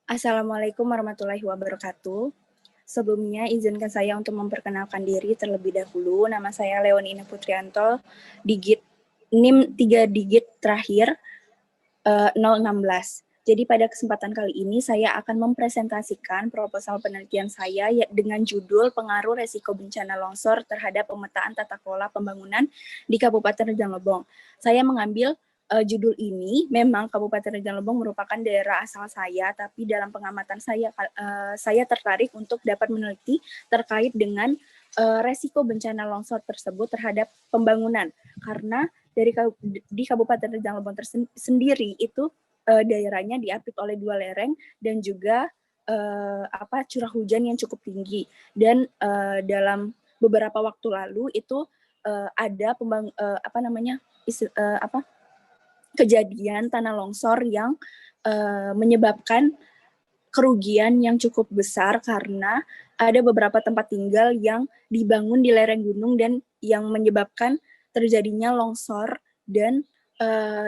Assalamualaikum warahmatullahi wabarakatuh. Sebelumnya izinkan saya untuk memperkenalkan diri terlebih dahulu. Nama saya Leonina Putrianto, NIM 3 digit terakhir 016. Jadi pada kesempatan kali ini saya akan mempresentasikan proposal penelitian saya dengan judul Pengaruh Resiko Bencana Longsor terhadap Pemetaan Tata Kelola Pembangunan di Kabupaten Rejang Lebong. Saya mengambil judul ini, memang Kabupaten Rejang Lebong merupakan daerah asal saya, tapi dalam pengamatan saya tertarik untuk dapat meneliti terkait dengan resiko bencana longsor tersebut terhadap pembangunan, karena di Kabupaten Rejang Lebong sendiri itu daerahnya diapit oleh 2 lereng dan juga curah hujan yang cukup tinggi, dan dalam beberapa waktu lalu itu ada kejadian tanah longsor yang menyebabkan kerugian yang cukup besar karena ada beberapa tempat tinggal yang dibangun di lereng gunung dan yang menyebabkan terjadinya longsor dan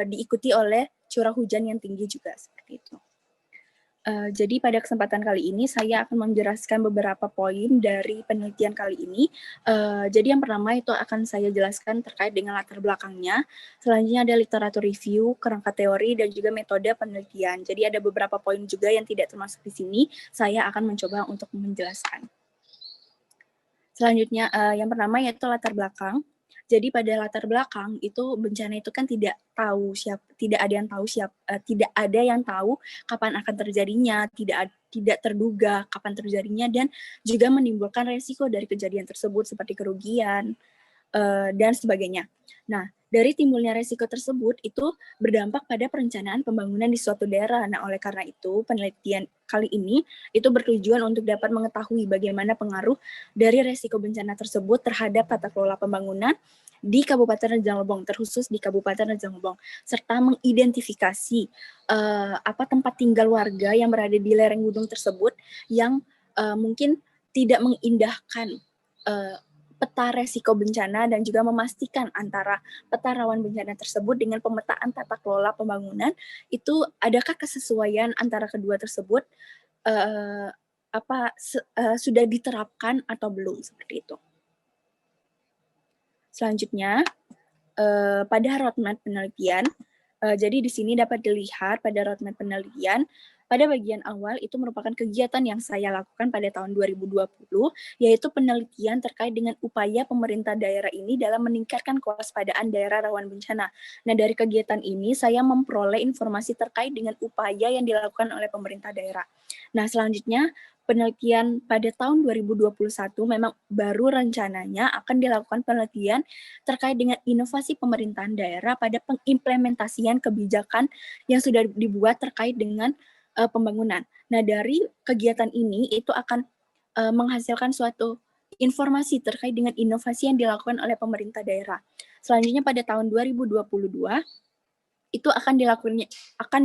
diikuti oleh curah hujan yang tinggi juga seperti itu. Jadi pada kesempatan kali ini saya akan menjelaskan beberapa poin dari penelitian kali ini. Jadi yang pertama itu akan saya jelaskan terkait dengan latar belakangnya. Selanjutnya ada literatur review, kerangka teori, dan juga metode penelitian. Jadi ada beberapa poin juga yang tidak termasuk di sini. Saya akan mencoba untuk menjelaskan. Selanjutnya yang pertama yaitu latar belakang. Jadi pada latar belakang itu bencana itu kan tidak ada yang tahu kapan akan terjadinya, tidak terduga kapan terjadinya, dan juga menimbulkan resiko dari kejadian tersebut seperti kerugian dan sebagainya. Nah, dari timbulnya resiko tersebut itu berdampak pada perencanaan pembangunan di suatu daerah. Nah, oleh karena itu penelitian kali ini itu bertujuan untuk dapat mengetahui bagaimana pengaruh dari resiko bencana tersebut terhadap tata kelola pembangunan di Kabupaten Rejang Lebong, terkhusus di Kabupaten Rejang Lebong, serta mengidentifikasi tempat tinggal warga yang berada di lereng gunung tersebut yang mungkin tidak mengindahkan peta resiko bencana dan juga memastikan antara peta rawan bencana tersebut dengan pemetaan tata kelola pembangunan itu adakah kesesuaian antara kedua tersebut sudah diterapkan atau belum, seperti itu. Selanjutnya pada roadmap penelitian, jadi di sini dapat dilihat pada roadmap penelitian pada bagian awal itu merupakan kegiatan yang saya lakukan pada tahun 2020, yaitu penelitian terkait dengan upaya pemerintah daerah ini dalam meningkatkan kewaspadaan daerah rawan bencana. Nah, dari kegiatan ini saya memperoleh informasi terkait dengan upaya yang dilakukan oleh pemerintah daerah. Nah, selanjutnya penelitian pada tahun 2021 memang baru rencananya akan dilakukan penelitian terkait dengan inovasi pemerintahan daerah pada pengimplementasian kebijakan yang sudah dibuat terkait dengan pembangunan. Nah, dari kegiatan ini itu akan menghasilkan suatu informasi terkait dengan inovasi yang dilakukan oleh pemerintah daerah. Selanjutnya pada tahun 2022 itu akan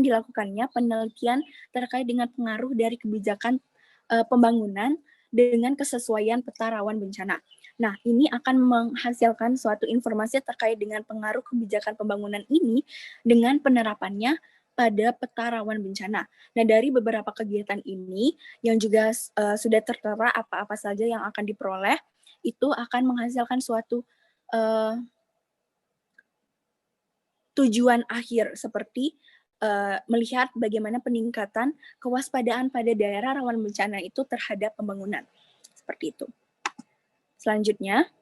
dilakukannya penelitian terkait dengan pengaruh dari kebijakan pembangunan dengan kesesuaian peta rawan bencana. Nah, ini akan menghasilkan suatu informasi terkait dengan pengaruh kebijakan pembangunan ini dengan penerapannya pada peta rawan bencana. Nah, dari beberapa kegiatan ini yang juga sudah tertera apa-apa saja yang akan diperoleh, itu akan menghasilkan suatu tujuan akhir seperti melihat bagaimana peningkatan kewaspadaan pada daerah rawan bencana itu terhadap pembangunan. Seperti itu. Selanjutnya,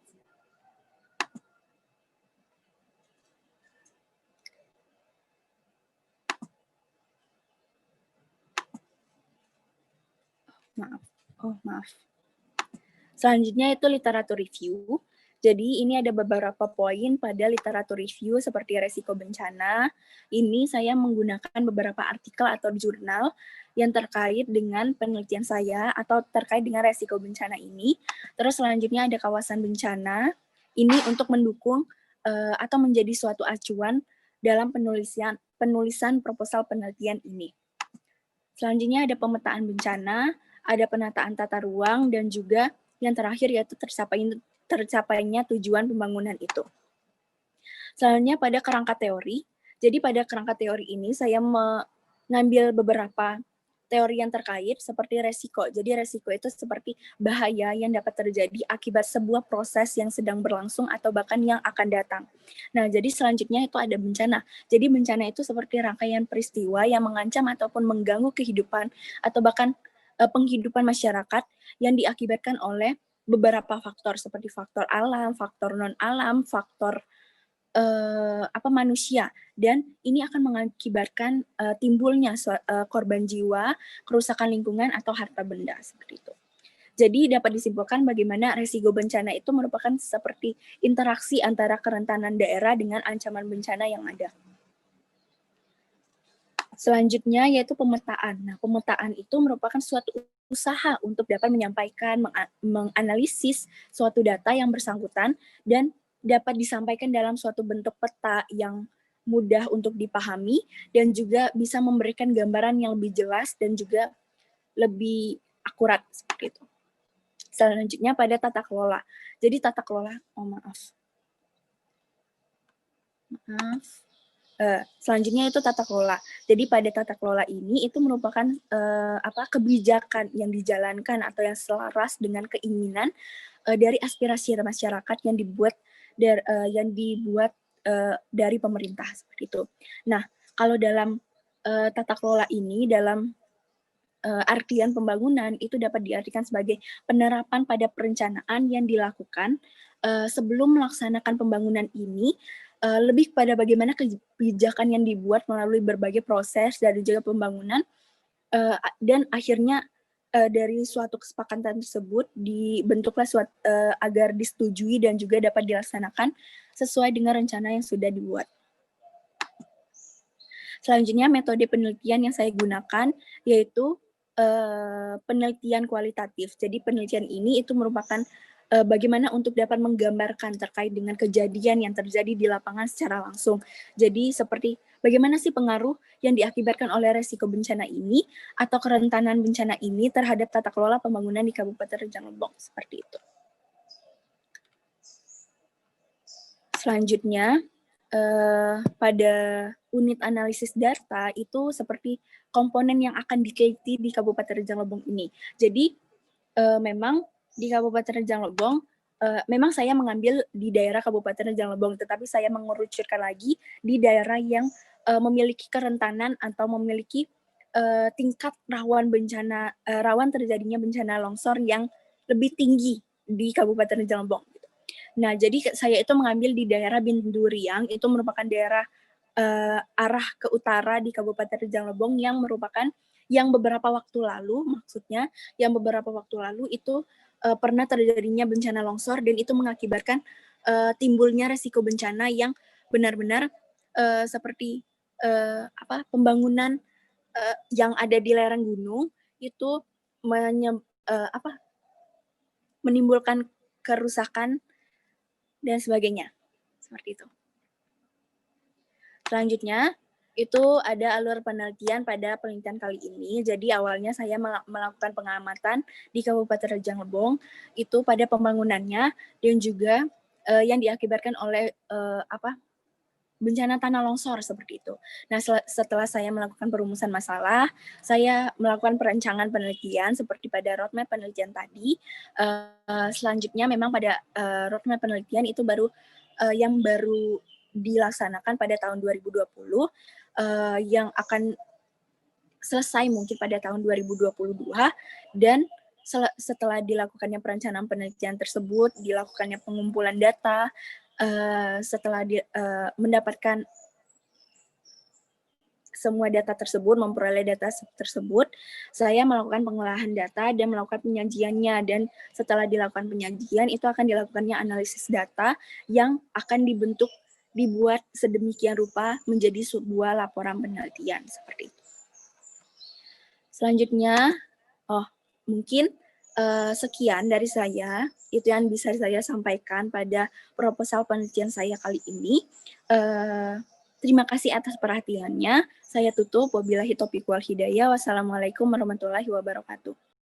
maaf. Selanjutnya itu literatur review. Jadi ini ada beberapa poin pada literatur review seperti resiko bencana. Ini saya menggunakan beberapa artikel atau jurnal yang terkait dengan penelitian saya atau terkait dengan resiko bencana ini. Terus selanjutnya ada kawasan bencana. Ini untuk mendukung atau menjadi suatu acuan dalam penulisan proposal penelitian ini. Selanjutnya ada pemetaan bencana, ada penataan tata ruang, dan juga yang terakhir yaitu tercapainya tujuan pembangunan itu. Selanjutnya pada kerangka teori. Jadi pada kerangka teori ini saya mengambil beberapa teori yang terkait seperti resiko. Jadi resiko itu seperti bahaya yang dapat terjadi akibat sebuah proses yang sedang berlangsung atau bahkan yang akan datang. Nah, jadi selanjutnya itu ada bencana. Jadi bencana itu seperti rangkaian peristiwa yang mengancam ataupun mengganggu kehidupan atau bahkan penghidupan masyarakat yang diakibatkan oleh beberapa faktor seperti faktor alam, faktor non alam, faktor manusia, dan ini akan mengakibatkan timbulnya korban jiwa, kerusakan lingkungan atau harta benda seperti itu. Jadi dapat disimpulkan bagaimana risiko bencana itu merupakan seperti interaksi antara kerentanan daerah dengan ancaman bencana yang ada. Selanjutnya yaitu pemetaan. Nah, pemetaan itu merupakan suatu usaha untuk dapat menyampaikan, menganalisis suatu data yang bersangkutan dan dapat disampaikan dalam suatu bentuk peta yang mudah untuk dipahami dan juga bisa memberikan gambaran yang lebih jelas dan juga lebih akurat seperti itu. Selanjutnya pada tata kelola. Jadi tata kelola, selanjutnya itu tata kelola. Jadi pada tata kelola ini itu merupakan kebijakan yang dijalankan atau yang selaras dengan keinginan dari aspirasi masyarakat yang dibuat dari pemerintah seperti itu. Nah, kalau dalam tata kelola ini dalam artian pembangunan itu dapat diartikan sebagai penerapan pada perencanaan yang dilakukan sebelum melaksanakan pembangunan ini, lebih kepada bagaimana kebijakan yang dibuat melalui berbagai proses dari juga pembangunan dan akhirnya dari suatu kesepakatan tersebut dibentuklah agar disetujui dan juga dapat dilaksanakan sesuai dengan rencana yang sudah dibuat. Selanjutnya metode penelitian yang saya gunakan yaitu penelitian kualitatif. Jadi penelitian ini itu merupakan bagaimana untuk dapat menggambarkan terkait dengan kejadian yang terjadi di lapangan secara langsung. Jadi seperti bagaimana sih pengaruh yang diakibatkan oleh resiko bencana ini atau kerentanan bencana ini terhadap tata kelola pembangunan di Kabupaten Rejang Lebong, seperti itu. Selanjutnya, pada unit analisis data itu seperti komponen yang akan diteliti di Kabupaten Rejang Lebong ini. Jadi memang di Kabupaten Rejang Lebong, memang saya mengambil di daerah Kabupaten Rejang Lebong, tetapi saya mengerucutkan lagi di daerah yang memiliki kerentanan atau memiliki tingkat rawan terjadinya bencana longsor yang lebih tinggi di Kabupaten Rejang Lebong. Nah, jadi saya itu mengambil di daerah Binduriang, itu merupakan daerah arah ke utara di Kabupaten Rejang Lebong yang merupakan yang beberapa waktu lalu itu pernah terjadinya bencana longsor dan itu mengakibatkan timbulnya resiko bencana yang benar-benar seperti pembangunan yang ada di lereng gunung itu menimbulkan kerusakan dan sebagainya. Seperti itu. Selanjutnya, itu ada alur penelitian pada penelitian kali ini. Jadi awalnya saya melakukan pengamatan di Kabupaten Rejang Lebong itu pada pembangunannya dan juga yang diakibatkan oleh bencana tanah longsor seperti itu. Nah, setelah saya melakukan perumusan masalah, saya melakukan perencanaan penelitian seperti pada roadmap penelitian tadi. Selanjutnya memang pada roadmap penelitian itu yang baru dilaksanakan pada tahun 2020 yang akan selesai mungkin pada tahun 2022 dan setelah dilakukannya perencanaan penelitian tersebut, dilakukannya pengumpulan data, setelah mendapatkan semua data tersebut, memperoleh data tersebut, saya melakukan pengolahan data dan melakukan penyajiannya. Dan setelah dilakukan penyajian, itu akan dilakukannya analisis data yang akan dibuat sedemikian rupa menjadi sebuah laporan penelitian seperti itu. Selanjutnya, mungkin sekian dari saya, itu yang bisa saya sampaikan pada proposal penelitian saya kali ini. Terima kasih atas perhatiannya. Saya tutup. Wabillahi taufiq wal hidayah. Wassalamualaikum warahmatullahi wabarakatuh.